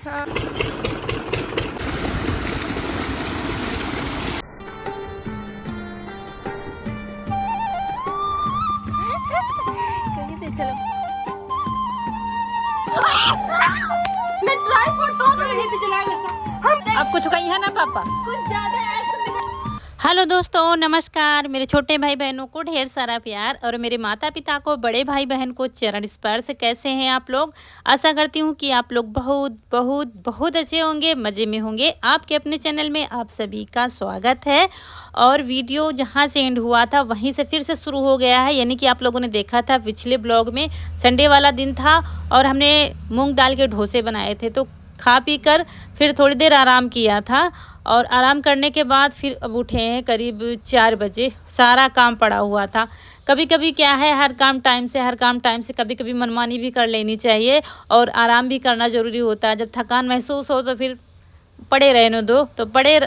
चलो मैं ट्राइपॉड तो नहीं पे चलाएगा हम आपको चुकाई है ना पापा कुछ ज्यादा ऐसे हेलो दोस्तों, नमस्कार। मेरे छोटे भाई बहनों को ढेर सारा प्यार और मेरे माता पिता को, बड़े भाई बहन को चरण स्पर्श। कैसे हैं आप लोग? आशा करती हूँ कि आप लोग बहुत बहुत बहुत अच्छे होंगे, मज़े में होंगे। आपके अपने चैनल में आप सभी का स्वागत है। और वीडियो जहाँ से एंड हुआ था वहीं से फिर से शुरू हो गया है। यानी कि आप लोगों ने देखा था पिछले ब्लॉग में, संडे वाला दिन था और हमने मूँग दाल के डोसे बनाए थे। तो खा पी कर फिर थोड़ी देर आराम किया था और आराम करने के बाद फिर अब उठे हैं करीब 4 बजे। सारा काम पड़ा हुआ था। कभी कभी क्या है, हर काम टाइम से, कभी कभी मनमानी भी कर लेनी चाहिए और आराम भी करना ज़रूरी होता है। जब थकान महसूस हो तो फिर पड़े रहने दो। तो पड़े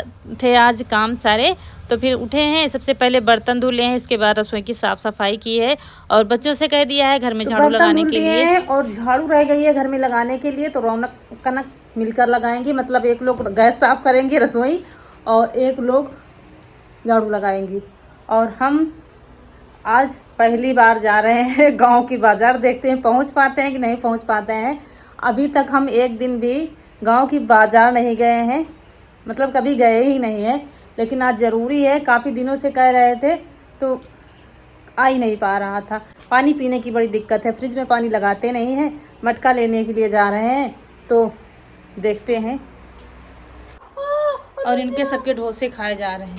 थे आज काम सारे, तो फिर उठे हैं। सबसे पहले बर्तन धुले हैं, इसके बाद रसोई की साफ़ सफाई की है और बच्चों से कह दिया है घर में झाड़ू लगाने के लिए। और झाड़ू रह गई है घर में लगाने के लिए, तो रौनक कनक मिलकर लगाएंगे। मतलब एक लोग गैस साफ करेंगे रसोई और एक लोग झाड़ू लगाएंगी। और हम आज पहली बार जा रहे हैं गांव की बाज़ार। देखते हैं पहुंच पाते हैं कि नहीं पहुंच पाते हैं। अभी तक हम एक दिन भी गांव की बाज़ार नहीं गए हैं, मतलब कभी गए ही नहीं हैं। लेकिन आज ज़रूरी है, काफ़ी दिनों से कह रहे थे तो आ ही नहीं पा रहा था। पानी पीने की बड़ी दिक्कत है, फ्रिज में पानी लगाते नहीं हैं। मटका लेने के लिए जा रहे हैं, तो देखते हैं। और इनके सबके डोसे खाए जा रहे हैं।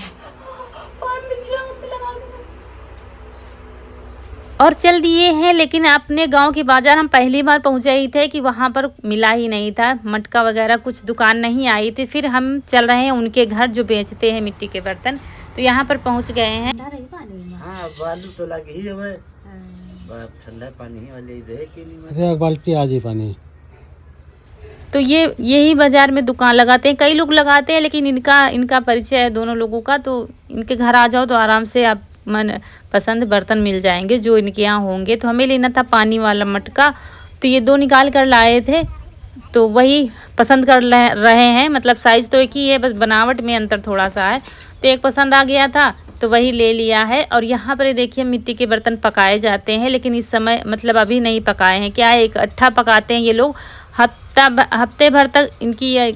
और चल दिए हैं। लेकिन अपने गांव की बाज़ार हम पहली बार पहुंचे ही थे कि वहां पर मिला ही नहीं था, मटका वगैरह कुछ दुकान नहीं आई थी। फिर हम चल रहे हैं उनके घर जो बेचते हैं मिट्टी के बर्तन, तो यहाँ पर पहुंच गए हैं। हाँ, बालू तो लगे ही है, ठंडा पानी वाले रहे कि नहीं, एक बाल्टी आज ही पानी। तो यही बाज़ार में दुकान लगाते हैं, कई लोग लगाते हैं, लेकिन इनका परिचय है दोनों लोगों का। तो इनके घर आ जाओ तो आराम से आप मन पसंद बर्तन मिल जाएंगे जो इनके यहाँ होंगे। तो हमें लेना था पानी वाला मटका, तो ये 2 निकाल कर लाए थे, तो वही पसंद कर रहे हैं। मतलब साइज़ तो एक ही है, बस बनावट में अंतर थोड़ा सा है। तो एक पसंद आ गया था तो वही ले लिया है। और यहाँ पर देखिए मिट्टी के बर्तन पकाए जाते हैं, लेकिन इस समय मतलब अभी नहीं पकाए हैं। क्या है, इकट्ठा पकाते हैं ये लोग, हफ्ते भर तक इनकी ये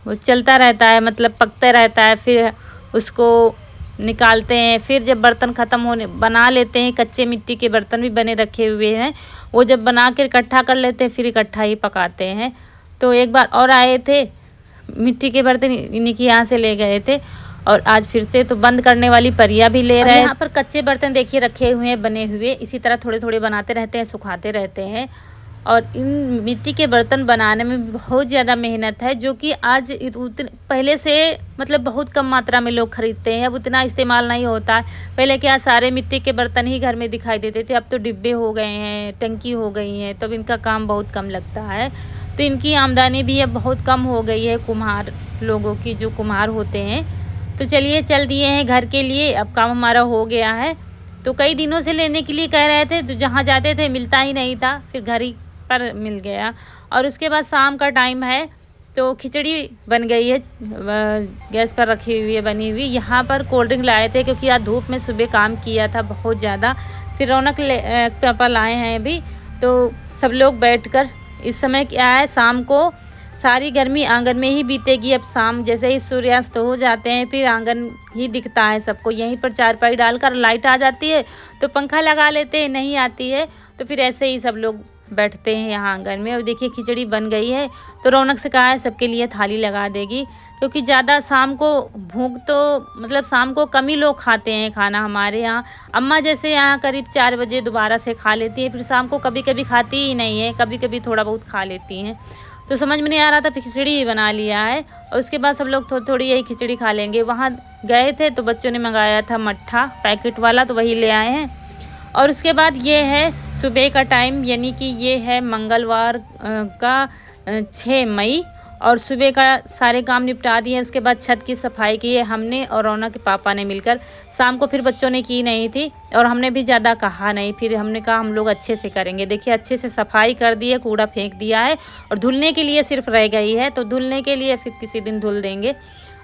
चलता रहता है, मतलब पकते रहता है। फिर उसको निकालते हैं, फिर जब बर्तन ख़त्म होने बना लेते हैं। कच्चे मिट्टी के बर्तन भी बने रखे हुए हैं, वो जब बना कर इकट्ठा कर लेते हैं फिर इकट्ठा ही पकाते हैं। तो एक बार और आए थे, मिट्टी के बर्तन इन्हीं के यहाँ से ले गए थे और आज फिर से तो बंद करने वाली परिया भी ले रहे हैं। यहाँ पर कच्चे बर्तन देखिए रखे हुए हैं बने हुए, इसी तरह थोड़े थोड़े बनाते रहते हैं, सुखाते रहते हैं। और इन मिट्टी के बर्तन बनाने में बहुत ज़्यादा मेहनत है, जो कि आज पहले से मतलब बहुत कम मात्रा में लोग ख़रीदते हैं। अब उतना इस्तेमाल नहीं होता है। पहले क्या सारे मिट्टी के बर्तन ही घर में दिखाई देते थे, अब तो डिब्बे हो गए हैं, टंकी हो गई हैं, तब इनका काम बहुत कम लगता है। तो इनकी आमदनी भी अब बहुत कम हो गई है, कुम्हार लोगों की, जो कुम्हार होते हैं। तो चलिए चल दिए हैं घर के लिए, अब काम हमारा हो गया है। तो कई दिनों से लेने के लिए कह रहे थे, तो जहाँ जाते थे मिलता ही नहीं था, फिर घर ही पर मिल गया। और उसके बाद शाम का टाइम है तो खिचड़ी बन गई है, गैस पर रखी हुई है बनी हुई। यहाँ पर कोल्ड ड्रिंक लाए थे क्योंकि आज धूप में सुबह काम किया था बहुत ज़्यादा। फिर रौनक पापा लाए हैं अभी, तो सब लोग बैठकर, इस समय क्या है, शाम को सारी गर्मी आंगन में ही बीतेगी। अब शाम जैसे ही सूर्यास्त हो जाते हैं फिर आंगन ही दिखता है सबको। यहीं पर चारपाई डालकर लाइट आ जाती है तो पंखा लगा लेते हैं, नहीं आती है तो फिर ऐसे ही सब लोग बैठते हैं यहाँ आंगन में। और देखिए खिचड़ी बन गई है, तो रौनक से कहा है सबके लिए थाली लगा देगी, क्योंकि ज़्यादा शाम को भूख तो मतलब शाम को कम ही लोग खाते हैं खाना हमारे यहाँ। अम्मा जैसे यहाँ करीब 4 बजे दोबारा से खा लेती है, फिर शाम को कभी कभी खाती ही नहीं है, कभी कभी थोड़ा बहुत खा लेती हैं। तो समझ में नहीं आ रहा था, फिर खिचड़ी ही बना लिया है और उसके बाद सब लोग थोड़ी थोड़ी यही खिचड़ी खा लेंगे। वहाँ गए थे तो बच्चों ने मंगाया था मट्ठा पैकेट वाला, तो वही ले आए हैं। और उसके बाद ये है सुबह का टाइम, यानी कि ये है मंगलवार का 6 मई और सुबह का सारे काम निपटा दिए। उसके बाद छत की सफाई की है हमने और रौनक के पापा ने मिलकर। शाम को फिर बच्चों ने की नहीं थी और हमने भी ज़्यादा कहा नहीं, फिर हमने कहा हम लोग अच्छे से करेंगे। देखिए अच्छे से सफाई कर दी है, कूड़ा फेंक दिया है और धुलने के लिए सिर्फ रह गई है, तो धुलने के लिए फिर किसी दिन धुल देंगे।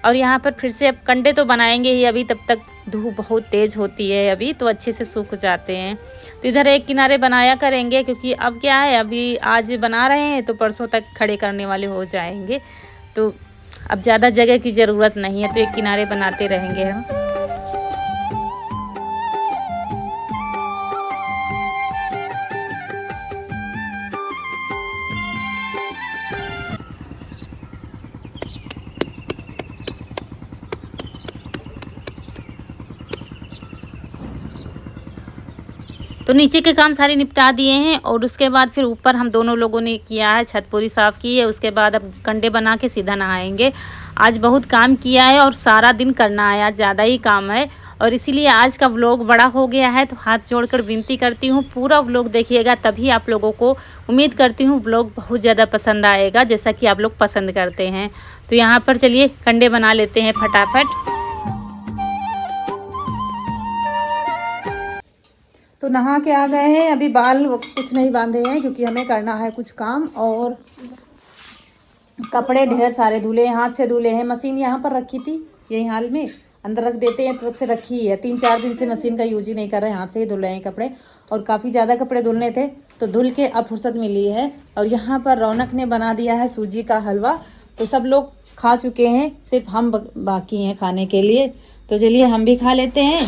और यहाँ पर फिर से अब कंडे तो बनाएंगे ही अभी, तब तक धूप बहुत तेज़ होती है अभी, तो अच्छे से सूख जाते हैं। तो इधर एक किनारे बनाया करेंगे, क्योंकि अब क्या है, अभी आज बना रहे हैं तो परसों तक खड़े करने वाले हो जाएंगे, तो अब ज़्यादा जगह की ज़रूरत नहीं है, तो एक किनारे बनाते रहेंगे हम। तो नीचे के काम सारे निपटा दिए हैं और उसके बाद फिर ऊपर हम दोनों लोगों ने किया है, छत पूरी साफ़ की है। उसके बाद अब कंडे बना के सीधा नहाएंगे। आज बहुत काम किया है और सारा दिन करना है, आज ज़्यादा ही काम है और इसीलिए आज का व्लॉग बड़ा हो गया है। तो हाथ जोड़कर विनती करती हूँ पूरा व्लॉग देखिएगा, तभी आप लोगों को उम्मीद करती हूँ व्लॉग बहुत ज़्यादा पसंद आएगा, जैसा कि आप लोग पसंद करते हैं। तो यहाँ पर चलिए कंडे बना लेते हैं फटाफट। तो नहा के आ गए हैं, अभी बाल कुछ नहीं बांधे हैं क्योंकि हमें करना है कुछ काम, और कपड़े ढेर सारे धुले, हाथ से धुले हैं। मशीन यहाँ पर रखी थी, यही हाल में अंदर रख देते हैं, तब से रखी है। 3-4 दिन से मशीन का यूज ही नहीं कर रहे, हाथ से ही धुल रहे हैं कपड़े, और काफ़ी ज़्यादा कपड़े धुलने थे तो धुल के अब फुर्सत मिली है। और यहाँ पर रौनक ने बना दिया है सूजी का हलवा, तो सब लोग खा चुके हैं, सिर्फ हम बाकी हैं खाने के लिए। तो चलिए हम भी खा लेते हैं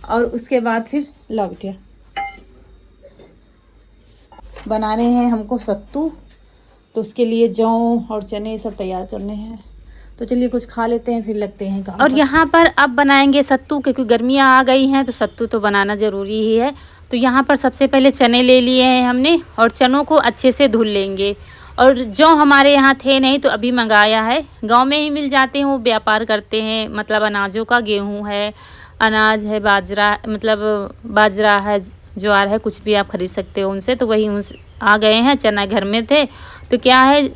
और उसके बाद फिर ला बिटिया बनाने हैं हमको सत्तू, तो उसके लिए जौ और चने सब तैयार करने हैं। तो चलिए कुछ खा लेते हैं, फिर लगते हैं काम। और यहाँ पर अब बनाएंगे सत्तू, क्योंकि गर्मियाँ आ गई हैं तो सत्तू तो बनाना ज़रूरी ही है। तो यहाँ पर सबसे पहले चने ले लिए हैं हमने और चनों को अच्छे से धुल लेंगे। और जो हमारे यहाँ थे नहीं तो अभी मंगाया है, गांव में ही मिल जाते हैं, वो व्यापार करते हैं, मतलब अनाजों का, गेहूँ है, अनाज है, बाजरा, मतलब बाजरा है, ज्वार है, कुछ भी आप खरीद सकते हो उनसे। तो वही आ गए हैं, चना घर में थे। तो क्या है,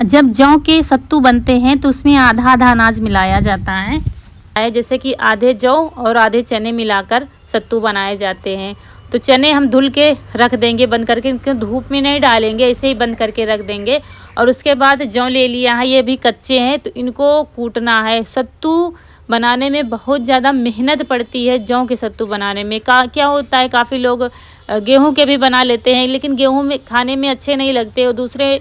जब जौ के सत्तू बनते हैं तो उसमें आधा आधा अनाज मिलाया जाता है, जैसे कि आधे जौ और आधे चने मिलाकर सत्तू बनाए जाते हैं। तो चने हम धुल के रख देंगे बंद करके, क्योंकि धूप में नहीं डालेंगे, ऐसे ही बंद करके रख देंगे। और उसके बाद जौ ले लिया है, ये भी कच्चे हैं तो इनको कूटना है। सत्तू बनाने में बहुत ज़्यादा मेहनत पड़ती है, जौ के सत्तू बनाने में। क्या होता है, काफ़ी लोग गेहूं के भी बना लेते हैं, लेकिन गेहूं में खाने में अच्छे नहीं लगते और दूसरे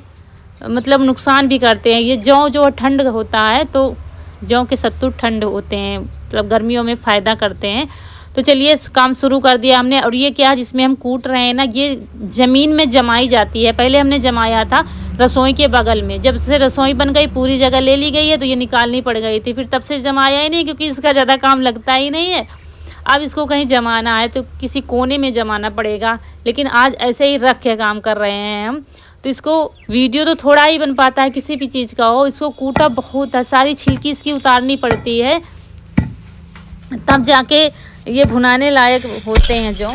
मतलब नुकसान भी करते हैं। ये जौ जो ठंड होता है, तो जौ के सत्तू ठंड होते हैं, मतलब गर्मियों में फ़ायदा करते हैं। तो चलिए काम शुरू कर दिया हमने। और ये क्या जिसमें हम कूट रहे हैं ना, ये ज़मीन में जमाई जाती है। पहले हमने जमाया था रसोई के बगल में, जब से रसोई बन गई, पूरी जगह ले ली गई है, तो ये निकालनी पड़ गई थी। फिर तब से जमाया ही नहीं, क्योंकि इसका ज़्यादा काम लगता ही नहीं है। अब इसको कहीं जमाना है तो किसी कोने में जमाना पड़ेगा, लेकिन आज ऐसे ही रख के काम कर रहे हैं हम। तो इसको वीडियो तो थोड़ा ही बन पाता है, किसी भी चीज़ का हो। इसको कूटा बहुत है, सारी छिलकी इसकी उतारनी पड़ती है, तब जाके ये भुनाने लायक होते हैं जो।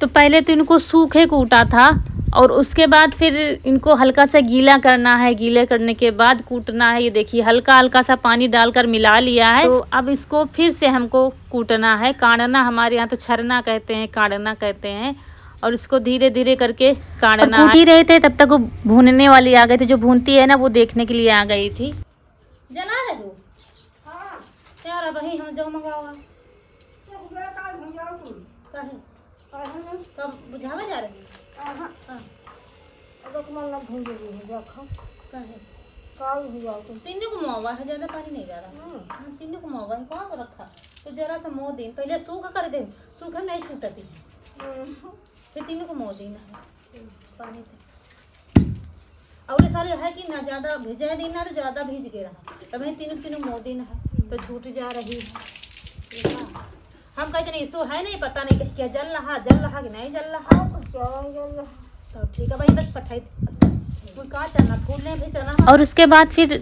तो पहले तो इनको सूखे कूटा था और उसके बाद फिर इनको हल्का सा गीला करना है। गीले करने के बाद कूटना है। ये देखिए हल्का हल्का सा पानी डालकर मिला लिया है। तो अब इसको फिर से हमको कूटना है, काटना, हमारे यहाँ तो छरना कहते हैं, काटना कहते हैं। और इसको धीरे धीरे करके काटना। कूट ही रहे थे तब तक वो भूनने वाली आ गई थी, जो भूनती है ना, वो देखने के लिए आ गई थी। जला रहे हो? हाँ यार, वही हम जो मंगावा कब बुझावे जा रही है। अब कमल ना भून गई है, देखो काहे काल हो जाओ। तुम तीनों को मोवा है, ज्यादा पानी नहीं जा रहा। हां तीनों को मोवा है, कहां पर रखा? तो जरा सा मोह दिन पहले सूखा कर दे, सूखा नहीं छूटती। फिर तीनों को मोह देना है पानी से। और ये सारे है कि ना ज्यादा भिजा देना, तो ज्यादा भीज गया रहा, तब तीनों मोह देना है, तो छूट जा रही है। हम कहते नहीं, सो है नहीं, पता नहीं क्या जल रहा कि नहीं जल रहा। तो ठीक है भाई, बस पठाई कोई कहाँ चलना फूल ले भी चलना। और उसके बाद फिर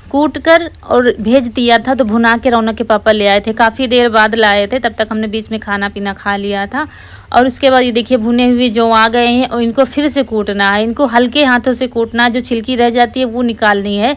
कूट कर और भेज दिया था। तो भुना के रौनक के पापा ले आए थे, काफ़ी देर बाद लाए थे। तब तक हमने बीच में खाना पीना खा लिया था। और उसके बाद ये देखिए भुने हुए जौ आ गए हैं और इनको फिर से कूटना है। इनको हल्के हाथों से कूटना है, जो छिलकी रह जाती है वो निकालनी है।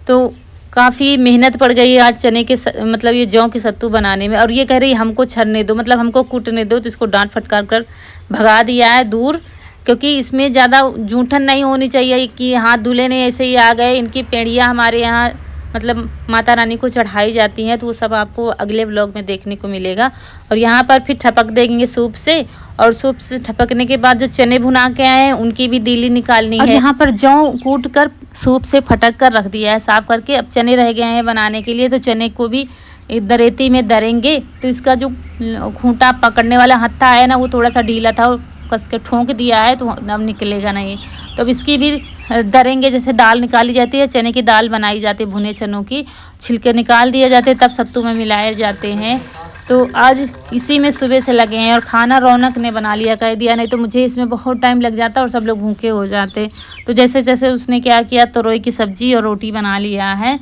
तो काफ़ी मेहनत पड़ गई आज चने के मतलब ये जौ के सत्तू बनाने में। और ये कह रही हमको छरने दो, मतलब हमको कूटने दो। तो इसको डांट फटकार कर भगा दिया है दूर, क्योंकि इसमें ज़्यादा जूठन नहीं होनी चाहिए कि हाथ धुले नहीं ऐसे ही आ गए। इनकी पेड़ियाँ हमारे यहाँ मतलब माता रानी को चढ़ाई जाती हैं, तो वो सब आपको अगले व्लॉग में देखने को मिलेगा। और यहाँ पर फिर ठपक देंगे सूप से, और सूप से ठपकने के बाद जो चने भुना के आए हैं उनकी भी दीली निकालनी है। यहाँ पर जौ कूट कर सूप से फटक कर रख दिया है साफ करके। अब चने रह गए हैं बनाने के लिए, तो चने को भी दरेती में दरेंगे। तो इसका जो खूंटा पकड़ने वाला हत्था है ना, वो थोड़ा सा ढीला था, कस के ठोंक दिया है, तो अब निकलेगा नहीं। तो अब इसकी भी दरेंगे, जैसे दाल निकाली जाती है, चने की दाल बनाई जाती है, भुने चनों की छिलके निकाल दिए जाते हैं, तब सत्तू में मिलाए जाते हैं। तो आज इसी में सुबह से लगे हैं। और खाना रौनक ने बना लिया, कह दिया नहीं तो मुझे इसमें बहुत टाइम लग जाता और सब लोग भूखे हो जाते। तो जैसे जैसे उसने क्या किया, तरोई की सब्जी और रोटी बना लिया है।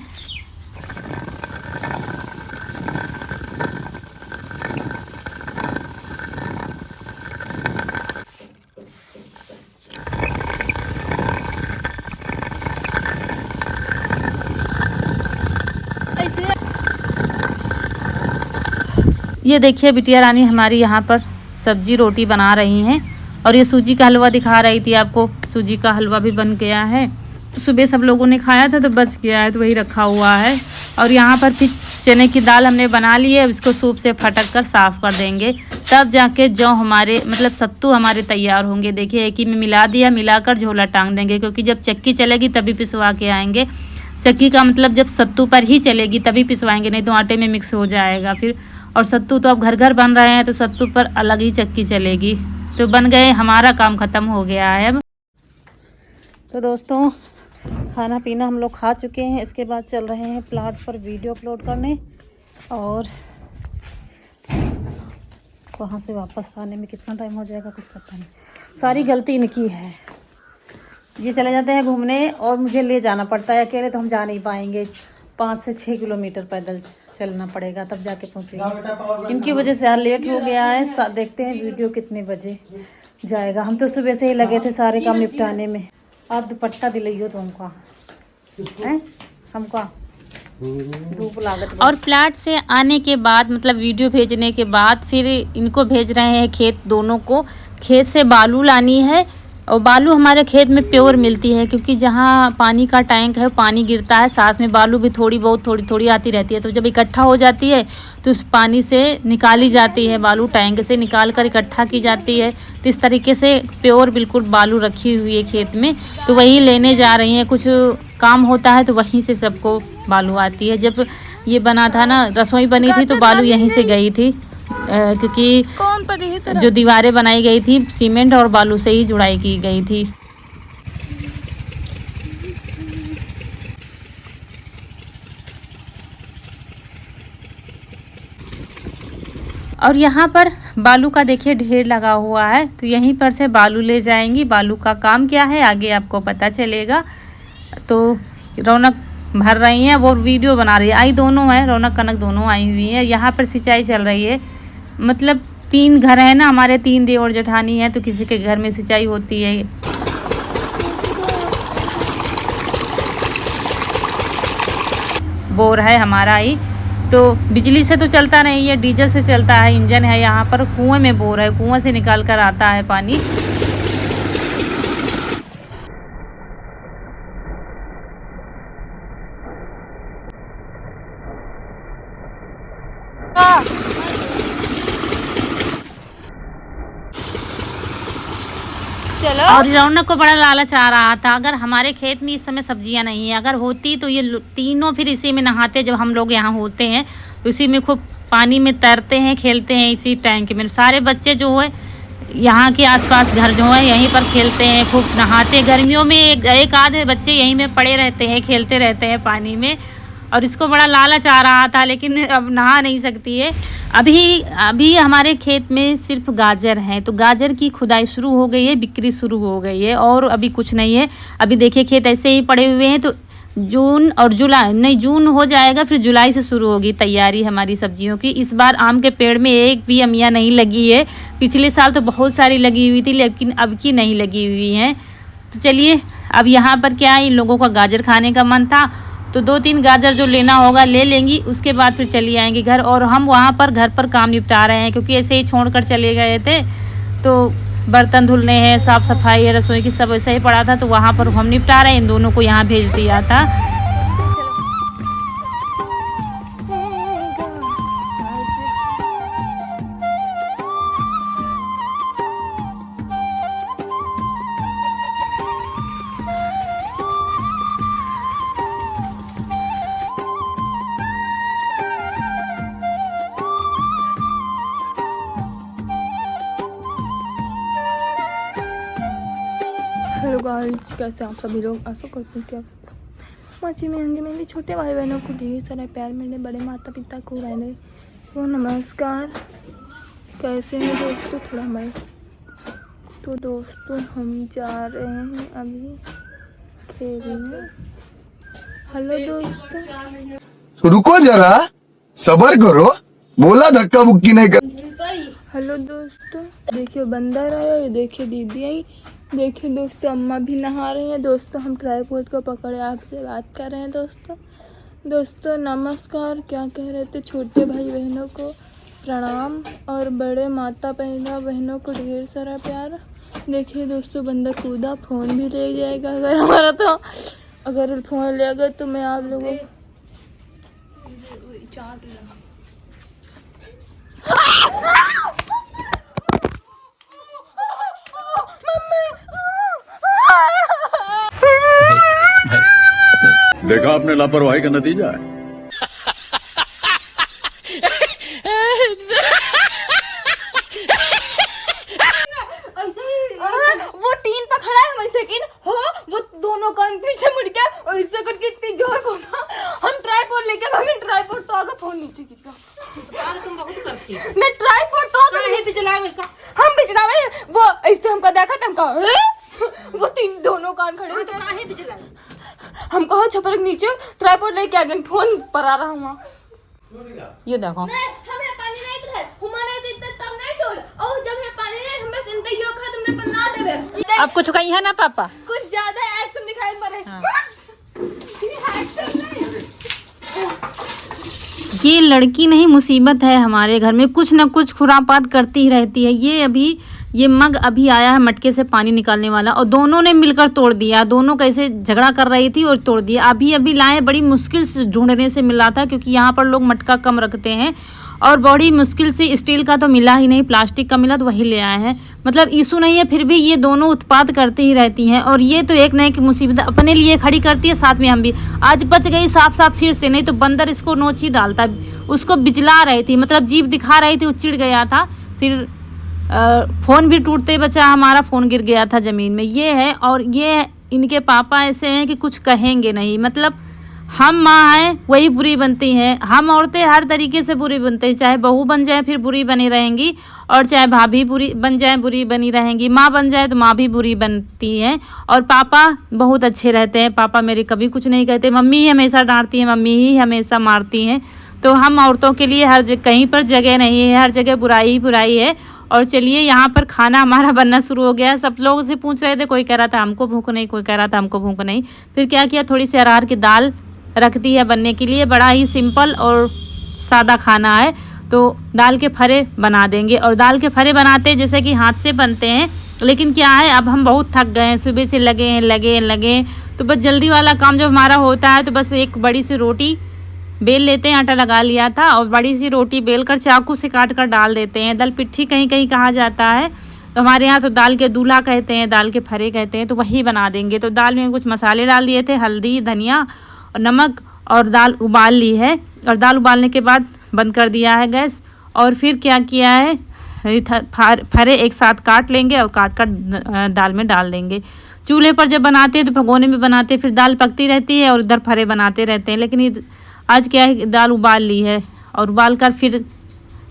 ये देखिए बिटिया रानी हमारी यहाँ पर सब्जी रोटी बना रही हैं। और ये सूजी का हलवा दिखा रही थी आपको, सूजी का हलवा भी बन गया है। सुबह सब लोगों ने खाया था तो बच गया है, तो वही रखा हुआ है। और यहाँ पर फिर चने की दाल हमने बना ली है, इसको सूप से फटक कर साफ़ कर देंगे, तब जाके जौ हमारे मतलब सत्तू हमारे तैयार होंगे। देखिए एक ही में मिला दिया, मिलाकर झोला टांग देंगे, क्योंकि जब चक्की चलेगी तभी पिसवा के आएंगे। चक्की का मतलब जब सत्तू पर ही चलेगी तभी पिसवाएंगे, नहीं तो आटे में मिक्स हो जाएगा फिर। और सत्तू तो अब घर घर बन रहे हैं, तो सत्तू पर अलग ही चक्की चलेगी। तो बन गए, हमारा काम ख़त्म हो गया है अब। तो दोस्तों खाना पीना हम लोग खा चुके हैं। इसके बाद चल रहे हैं प्लॉट पर वीडियो अपलोड करने, और वहाँ से वापस आने में कितना टाइम हो जाएगा कुछ पता नहीं। सारी गलती इनकी है, ये चले जाते हैं घूमने और मुझे ले जाना पड़ता है। अकेले तो हम जा नहीं पाएंगे, 5 से 6 किलोमीटर पैदल चलना पड़ेगा तब जाके पहुँचेंगे। इनकी वजह से यार लेट हो गया है। देखते हैं वीडियो कितने बजे जाएगा। हम तो सुबह से ही लगे थे सारे काम निपटाने में। आप दुपट्टा दिलाइयो तो हमको धूप लागत। और प्लाट से आने के बाद मतलब वीडियो भेजने के बाद फिर इनको भेज रहे हैं खेत, दोनों को खेत से बालू लानी है। और बालू हमारे खेत में प्योर मिलती है, क्योंकि जहाँ पानी का टैंक है पानी गिरता है, साथ में बालू भी थोड़ी बहुत थोड़ी आती रहती है। तो जब इकट्ठा हो जाती है तो उस पानी से निकाली जाती है, बालू टैंक से निकाल कर इकट्ठा की जाती है। तो इस तरीके से प्योर बिल्कुल बालू रखी हुई है खेत में, तो वही लेने जा रही हैं। कुछ काम होता है तो वहीं से सबको बालू आती है। जब ये बना था ना, रसोई बनी थी, तो बालू यहीं से गई थी, क्योंकि जो दीवारें बनाई गई थी सीमेंट और बालू से ही जुड़ाई की गई थी। और यहाँ पर बालू का देखिए ढेर लगा हुआ है, तो यहीं पर से बालू ले जाएंगी। बालू का काम क्या है आगे आपको पता चलेगा। तो रौनक भर रही हैं, वो वीडियो बना रही है। आई दोनों है, रौनक कनक दोनों आई हुई हैं। यहाँ पर सिंचाई चल रही है, मतलब 3 घर हैं ना हमारे, 3 देवर जेठानी हैं, तो किसी के घर में सिंचाई होती है। बोर है हमारा ही, तो बिजली से तो चलता नहीं है, डीजल से चलता है, इंजन है। यहाँ पर कुएं में बोर है, कुएं से निकाल कर आता है पानी। और रौनक को बड़ा लालच आ रहा था, अगर हमारे खेत में इस समय सब्जियां नहीं है, अगर होती तो ये तीनों फिर इसी में नहाते। जब हम लोग यहाँ होते हैं उसी में खूब पानी में तैरते हैं, खेलते हैं इसी टैंक में। सारे बच्चे जो है यहाँ के आसपास घर जो है यहीं पर खेलते हैं, खूब नहाते। गर्मियों में एक आधे बच्चे यहीं में पड़े रहते हैं, खेलते रहते हैं पानी में। और इसको बड़ा लालच आ रहा था, लेकिन अब नहा नहीं सकती है। अभी हमारे खेत में सिर्फ गाजर है, तो गाजर की खुदाई शुरू हो गई है, बिक्री शुरू हो गई है, और अभी कुछ नहीं है। अभी देखिए खेत ऐसे ही पड़े हुए हैं, तो जून और जुलाई नहीं, जून हो जाएगा, फिर जुलाई से शुरू होगी तैयारी हमारी सब्जियों की। इस बार आम के पेड़ में एक भी अमिया नहीं लगी है। पिछले साल तो बहुत सारी लगी हुई थी, लेकिन अब की नहीं लगी हुई हैं। तो चलिए, अब यहाँ पर क्या है, इन लोगों का गाजर खाने का मन था, तो 2-3 गाजर जो लेना होगा ले लेंगी। उसके बाद फिर चली आएंगी घर, और हम वहाँ पर घर पर काम निपटा रहे हैं, क्योंकि ऐसे ही छोड़ कर चले गए थे। तो बर्तन धुलने हैं, साफ़ सफाई है, रसोई की सब ऐसा ही पड़ा था, तो वहाँ पर हम निपटा रहे हैं। इन दोनों को यहाँ भेज दिया था। हेलो गाइस, कैसे आप सभी लोग? आशा करते हैं कि आप मजे में होंगे। मेरे छोटे भाई बहनों को ढेर सारा प्यार, मेरे बड़े माता पिता को रहने तो नमस्कार। कैसे हैं दोस्तों? थोड़ा मैं तो दोस्तों हम जा रहे हैं अभी खेलने। हेलो दोस्तों, रुको जरा, सबर करो, बोला धक्का मुक्की नहीं कर। हेलो दोस्तों, देखिए बंदर आया, ये देखिए दीदी आई, देखिए दोस्तों अम्मा भी नहा रही हैं। दोस्तों हम ट्राइपॉड को पकड़े आपसे बात कर रहे हैं। दोस्तों नमस्कार। क्या कह रहे थे? छोटे भाई बहनों को प्रणाम और बड़े माता पिता बहनों को ढेर सारा प्यार। देखिए दोस्तों बंदर कूदा, फ़ोन भी ले जाएगा अगर हमारा, तो अगर फ़ोन ले गया तो मैं आप लोगों देखा आपने लापरवाही का नतीजा है। वो टीन पर खड़ा है वैसे कि हो, वो दोनों कान पीछे मुड़ गया और ऐसे करके इतनी जोर को था। हम ट्राइपॉड लेके भागे, ट्राइपॉड तो आगे, फोन नीचे गिर गया। तुम बहुत करती हो। मैं ट्राइपॉड तो हम पिछला में वो ऐसे हमको देखा था, हमको वो तीन दोनों कान खड़े थे। हम कहा छपर के नीचे ट्राइपॉड लेके आ गए, फोन पर आ रहा हूँ। ये देखो, हमने पानी नहीं रहे, हमारे इतना तब नहीं डोल, और जब मैं पानी नहीं, हम बस इनका यो खा तुमने बना देबे। अब कुछ कही है ना पापा? कुछ ज्यादा एक्शन दिखाई पड़े। ये लड़की नहीं मुसीबत है हमारे घर में, कुछ ना कुछ खुरापात करती ही रहती है। ये मग अभी आया है मटके से पानी निकालने वाला, और दोनों ने मिलकर तोड़ दिया। दोनों कैसे झगड़ा कर रही थी और तोड़ दिया। अभी लाए, बड़ी मुश्किल से ढूंढने से मिला था, क्योंकि यहाँ पर लोग मटका कम रखते हैं, और बड़ी मुश्किल से स्टील का तो मिला ही नहीं, प्लास्टिक का मिला तो वही ले आए हैं। मतलब इशू नहीं है, फिर भी ये दोनों उत्पात करती ही रहती हैं। और ये तो एक न एक मुसीबत अपने लिए खड़ी करती है, साथ में हम भी। आज बच गई साफ फिर से, नहीं तो बंदर इसको नोच ही डालता। उसको बिजला रही थी, मतलब जीभ दिखा रही थी, वो चिढ़ गया था। फिर फ़ोन भी टूटते बचा, हमारा फ़ोन गिर गया था ज़मीन में। ये है, और ये इनके पापा ऐसे हैं कि कुछ कहेंगे नहीं। मतलब हम माँ हैं वही बुरी बनती हैं। हम औरतें हर तरीके से बुरी बनते हैं, चाहे बहू बन जाए फिर बुरी बनी रहेंगी, और चाहे भाभी बुरी बन जाए बुरी बनी रहेंगी, माँ बन जाए तो माँ भी बुरी बनती हैं। और पापा बहुत अच्छे रहते हैं। पापा मेरे कभी कुछ नहीं कहते, मम्मी ही हमेशा डांटती हैं, मम्मी ही हमेशा मारती हैं। तो हम औरतों के लिए कहीं पर जगह नहीं है, हर जगह बुराई ही बुराई है। और चलिए, यहाँ पर खाना हमारा बनना शुरू हो गया। सब लोग से पूछ रहे थे, कोई कह रहा था हमको भूख नहीं, कोई कह रहा था हमको भूख नहीं। फिर क्या किया, थोड़ी सी अरहर की दाल रख दी है बनने के लिए। बड़ा ही सिंपल और सादा खाना है, तो दाल के फरे बना देंगे। और दाल के फरे बनाते जैसे कि हाथ से बनते हैं, लेकिन क्या है, अब हम बहुत थक गए हैं, सुबह से लगे। तो बस जल्दी वाला काम जब हमारा होता है तो बस एक बड़ी सी रोटी बेल लेते हैं, आटा लगा लिया था, और बड़ी सी रोटी बेल कर चाकू से काट कर डाल देते हैं। दाल पिट्ठी कहीं कहीं कहा जाता है, तो हमारे यहाँ तो दाल के दूल्हा कहते हैं, दाल के फरे कहते हैं। तो वही बना देंगे। तो दाल में कुछ मसाले डाल दिए थे, हल्दी, धनिया और नमक, और दाल उबाल ली है। और दाल उबालने के बाद बंद कर दिया है गैस। और फिर क्या किया है, फरे एक साथ काट लेंगे और काट कर दाल में डाल देंगे। चूल्हे पर जब बनाते हैं तो भगोने में बनाते हैं, फिर दाल पकती रहती है और इधर फरे बनाते रहते हैं। लेकिन आज क्या है, दाल उबाल ली है और उबाल कर फिर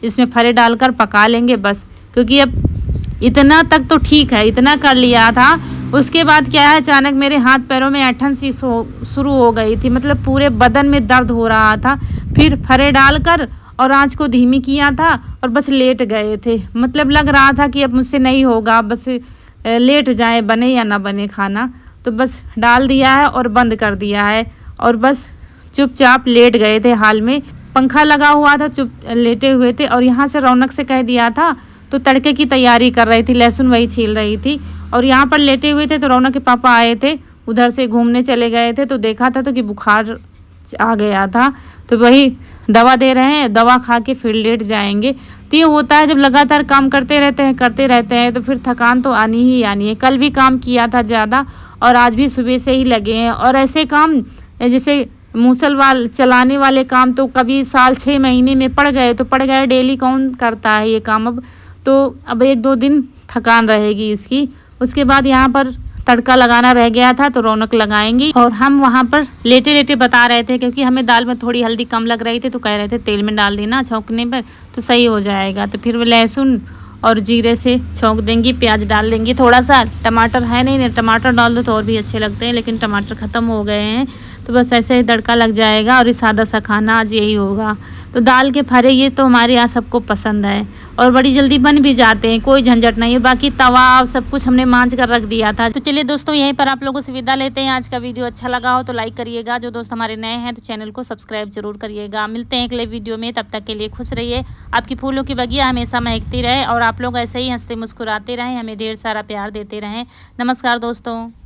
इसमें फरे डालकर पका लेंगे बस। क्योंकि अब इतना तक तो ठीक है, इतना कर लिया था, उसके बाद क्या है, अचानक मेरे हाथ पैरों में ऐंठन सी शुरू हो गई थी, मतलब पूरे बदन में दर्द हो रहा था। फिर फरे डालकर और आँच को धीमी किया था और बस लेट गए थे। मतलब लग रहा था कि अब मुझसे नहीं होगा, बस लेट जाए, बने या ना बने खाना। तो बस डाल दिया है और बंद कर दिया है और बस चुपचाप लेट गए थे। हाल में पंखा लगा हुआ था, चुप लेटे हुए थे। और यहाँ से रौनक से कह दिया था तो तड़के की तैयारी कर रही थी, लहसुन वही छील रही थी। और यहाँ पर लेटे हुए थे तो रौनक के पापा आए थे, उधर से घूमने चले गए थे, तो देखा था तो कि बुखार आ गया था, तो वही दवा दे रहे हैं, दवा खा के फिर लेट जाएंगे। तो ये होता है जब लगातार काम करते रहते हैं तो फिर थकान तो आनी ही आनी है। कल भी काम किया था ज़्यादा और आज भी सुबह से ही लगे हैं। और ऐसे काम जैसे मूसल चलाने वाले काम तो कभी साल 6 महीने में पड़ गए तो पड़ गए, डेली कौन करता है ये काम। अब 1-2 दिन थकान रहेगी इसकी। उसके बाद यहाँ पर तड़का लगाना रह गया था तो रौनक लगाएंगी। और हम वहाँ पर लेटे लेटे बता रहे थे, क्योंकि हमें दाल में थोड़ी हल्दी कम लग रही थी, तो कह रहे थे तेल में डाल देना छौंकने पर तो सही हो जाएगा। तो फिर वो लहसुन और जीरे से छौंक देंगी, प्याज डाल देंगी, थोड़ा सा टमाटर है नहीं, टमाटर डाल दो तो और भी अच्छे लगते हैं, लेकिन टमाटर ख़त्म हो गए हैं। तो बस ऐसे ही तड़का लग जाएगा और ये सादा सा खाना आज यही होगा। तो दाल के फरे ये तो हमारे यहाँ सबको पसंद है और बड़ी जल्दी बन भी जाते हैं, कोई झंझट नहीं है। बाकी तवा सब कुछ हमने मांझ कर रख दिया था। तो चलिए दोस्तों, यहीं पर आप लोगों से विदा लेते हैं। आज का वीडियो अच्छा लगा हो तो लाइक करिएगा, जो दोस्त हमारे नए हैं तो चैनल को सब्सक्राइब जरूर करिएगा। मिलते हैं अगले वीडियो में, तब तक के लिए खुश रहिए। आपकी फूलों की बगिया हमेशा महकती रहे और आप लोग ऐसे ही हंसते मुस्कुराते रहें, हमें ढेर सारा प्यार देते रहें। नमस्कार दोस्तों।